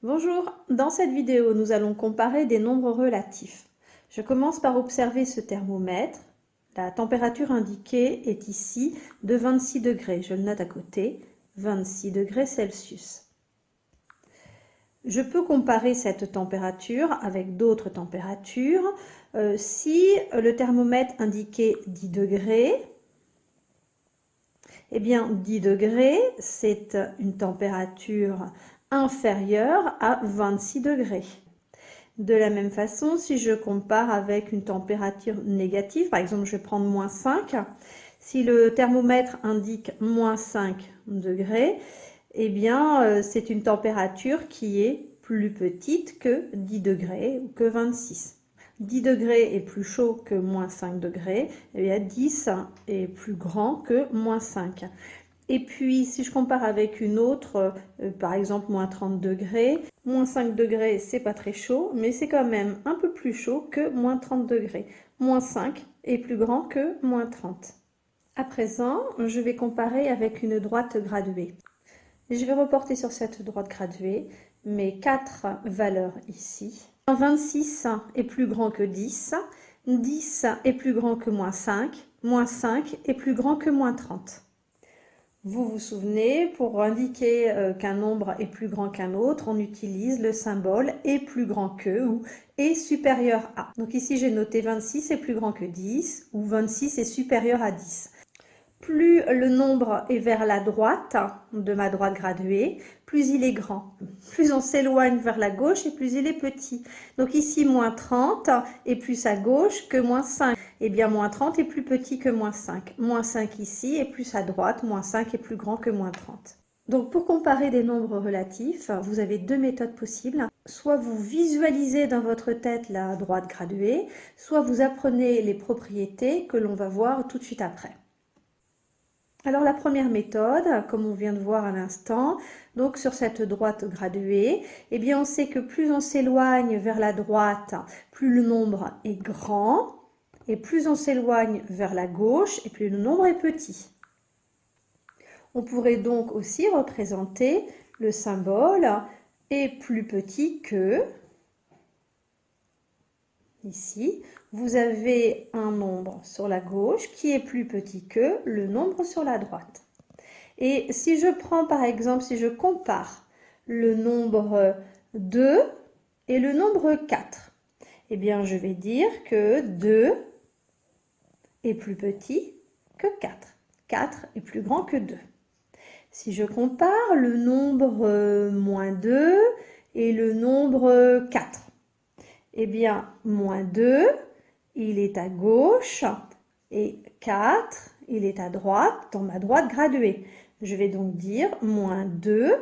Bonjour, dans cette vidéo, nous allons comparer des nombres relatifs. Je commence par observer ce thermomètre. La température indiquée est ici de 26 degrés. Je le note à côté, 26 degrés Celsius. Je peux comparer cette température avec d'autres températures. Si le thermomètre indiquait 10 degrés, eh bien 10 degrés, c'est une température inférieure à 26 degrés. De la même façon, si je compare avec une température négative, par exemple je vais prendre moins 5, si le thermomètre indique moins 5 degrés, eh bien c'est une température qui est plus petite que 10 degrés ou que 26. 10 degrés est plus chaud que moins 5 degrés, et bien 10 est plus grand que moins 5. Et puis, si je compare avec une autre, par exemple moins 30 degrés, moins 5 degrés, c'est pas très chaud, mais c'est quand même un peu plus chaud que moins 30 degrés. Moins 5 est plus grand que moins 30. À présent, je vais comparer avec une droite graduée. Je vais reporter sur cette droite graduée mes 4 valeurs ici. 26 est plus grand que 10, 10 est plus grand que moins 5 est plus grand que moins 30. Vous vous souvenez, pour indiquer qu'un nombre est plus grand qu'un autre, on utilise le symbole est plus grand que ou est supérieur à. Donc ici, j'ai noté 26 est plus grand que 10 ou 26 est supérieur à 10. Plus le nombre est vers la droite de ma droite graduée, plus il est grand. Plus on s'éloigne vers la gauche et plus il est petit. Donc ici, moins 30 est plus à gauche que moins 5. Eh bien, moins 30 est plus petit que moins 5. Moins 5 ici est plus à droite, moins 5 est plus grand que moins 30. Donc pour comparer des nombres relatifs, vous avez deux méthodes possibles. Soit vous visualisez dans votre tête la droite graduée, soit vous apprenez les propriétés que l'on va voir tout de suite après. Alors la première méthode, comme on vient de voir à l'instant, donc sur cette droite graduée, eh bien on sait que plus on s'éloigne vers la droite, plus le nombre est grand, et plus on s'éloigne vers la gauche, et plus le nombre est petit. On pourrait donc aussi représenter le symbole est plus petit que, ici, vous avez un nombre sur la gauche qui est plus petit que le nombre sur la droite. Et si je prends par exemple, si je compare le nombre 2 et le nombre 4, eh bien je vais dire que 2 est plus petit que 4. 4 est plus grand que 2. Si je compare le nombre moins 2 et le nombre 4, eh bien, moins 2, il est à gauche et 4, il est à droite, dans ma droite graduée. Je vais donc dire moins 2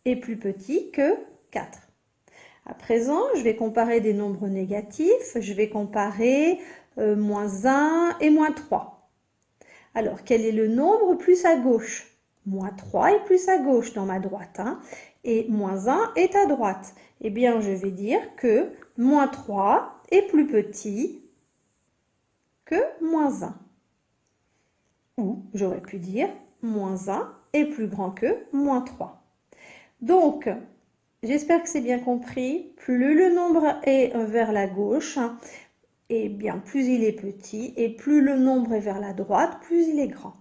est plus petit que 4. À présent, je vais comparer des nombres négatifs. Je vais comparer moins 1 et moins 3. Alors, quel est le nombre plus à gauche? Moins 3 est plus à gauche dans ma droite, et moins 1 est à droite. Eh bien, je vais dire que moins 3 est plus petit que moins 1. Ou j'aurais pu dire moins 1 est plus grand que moins 3. Donc, j'espère que c'est bien compris. Plus le nombre est vers la gauche, eh bien, plus il est petit, et plus le nombre est vers la droite, plus il est grand.